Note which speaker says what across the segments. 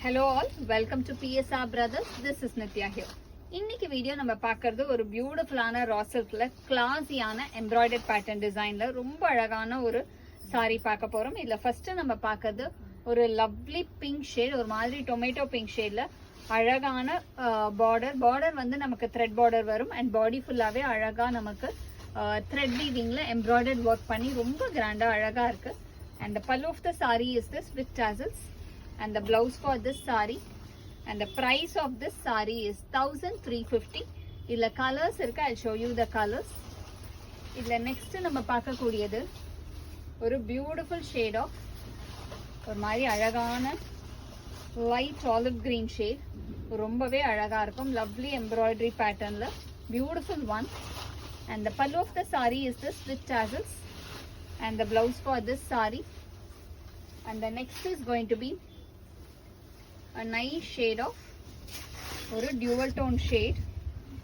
Speaker 1: Hello all, welcome to PSR Brothers. This is Nitya here. இன்னைக்கு video நம்ம பார்க்கிறது ஒரு பியூட்டிஃபுல்லான ரா சில்க்ல கிளாஸியான எம்ப்ராய்டர்ட் பேட்டர்ன் டிசைன்ல ரொம்ப அழகான ஒரு சாரி பார்க்க போறோம். இதுல ஃபர்ஸ்ட் நம்ம பார்க்கிறது ஒரு லவ்லி பிங்க் ஷேட், ஒரு மாதிரி டொமேட்டோ பிங்க் ஷேட்ல அழகான பார்டர் வந்து நமக்கு த்ரெட் பார்டர் வரும் அண்ட் பாடி ஃபுல்லாவே அழகா நமக்கு த்ரெட் வீவிங்ல எம்ப்ராய்டர்ட் ஒர்க் பண்ணி ரொம்ப கிராண்டா அழகா இருக்கு. And the pallu of the saree is this with tassels, and the blouse for this saree, and the price of this saree is 1350. இதுல colors இருக்கு, I'll show you the colors. இதுல next நம்ம பார்க்க கூடியது ஒரு beautiful shade of ஒரு மாதிரி அழகான light olive green shade. ரொம்பவே அழகா இருக்கும், lovely embroidery patternல beautiful one. And the pallu of the saree is this with tassels, and the blouse for this saree. And the next is going to be a nice shade of ஒரு dual tone shade.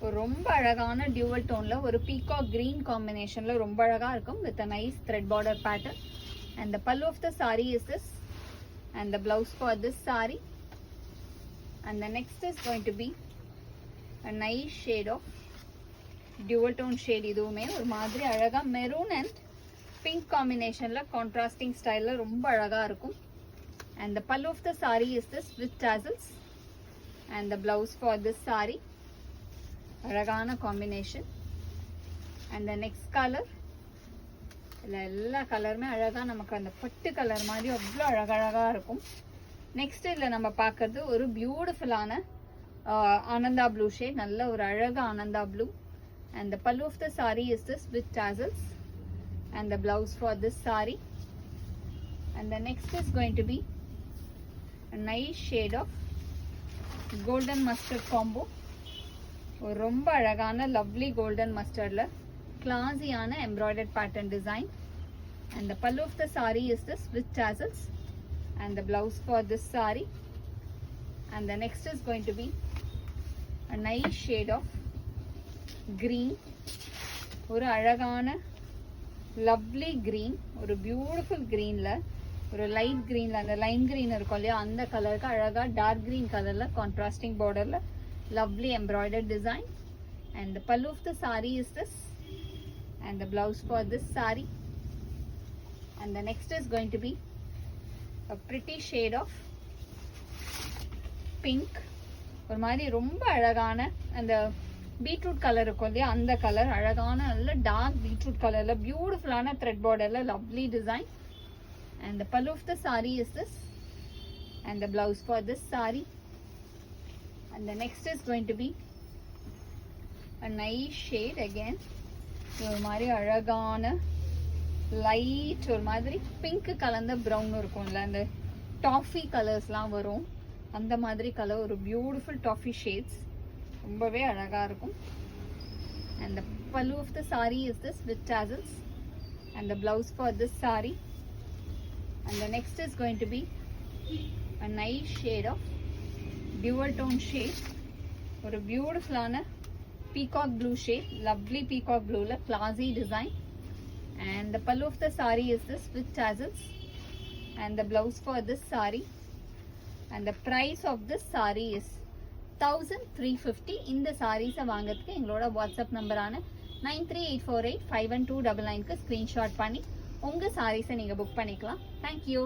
Speaker 1: ஒரு ரொம்ப அழகான dual toneல ஒரு peacock green combinationல ரொம்ப அழகா இருக்கும் with a nice thread border pattern. And the pallu of the saree is this, and the blouse for this saree. And the next is going to be a nice shade of dual tone shade. இதுவுமே ஒரு மாதிரி அழகா maroon and pink combinationல contrasting styleல ரொம்ப அழகா இருக்கும். And the pallu of the saree is this with tassels, and the blouse for this saree அழகான combination. And the next color, எல்லா கலருமே அழகா நமக்கு அந்த பட்டு கலர் மாதிரி அவ்வளோ அழகழகா இருக்கும். நெக்ஸ்ட் இதுல நம்ம பார்க்கறது ஒரு பியூட்டிஃபுல்லான ஆனந்தா ப்ளூ ஷேட், நல்ல ஒரு அழகா Ananda blue. And the pallu of the saree is this with tassels, and the blouse for this saree. And the next is going to be a nice shade of golden mustard combo. ஒரு ரொம்ப அழகான lovely golden mustardல classy-ஆன embroidered pattern design. And the pallu of the saree is this with tassels, and the blouse for this saree. And the next is going to be a nice shade of green, ஒரு அழகான lovely green, ஒரு beautiful greenல ஒரு light greenல அந்த lime green இருக்கும் இல்லையா அந்த கலருக்கு அழகா dark green கலர்ல contrasting borderல lovely embroidered design. And the pallu of the saree is this, and the blouse for this saree. And the next is going to be a pretty shade of pink, ஒரு மாதிரி ரொம்ப அழகான அந்த beetroot colour இருக்கும் இல்லையா அந்த colour, அழகான நல்ல டார்க் பீட்ரூட் கலர்ல பியூட்டிஃபுல்லான த்ரெட் பார்டர்ல lovely design. And the pallu of the saree is this, and the blouse for this saree. And the next is going to be a nice shade again, ஒரு மாதிரி அழகான light ஒரு மாதிரி pink கலந்த brown இருக்கும்ல அந்த toffee கலர்ஸ்லாம் வரும் அந்த மாதிரி கலர், ஒரு பியூட்டிஃபுல் டாஃபி ஷேட்ஸ் ரொம்பவே அழகா இருக்கும். And the pallu of the saree is this with tassels, and the blouse for this saree. And the next is going to be a nice shade of dual tone shade, ஒரு பியூட்டிஃபுல்லான peacock blue shade, lovely peacock blueல classy design. And the pallu of the saree is this with tassels, and the blouse for this saree. And the price of this saree is 1350. இந்த சாரீஸை வாங்கிறதுக்கு எங்களோட WhatsApp நம்பரான 9384851299க்கு screenshot பண்ணி உங்கள் சாரீஸை நீங்கள் book பண்ணிக்கலாம். Thank you.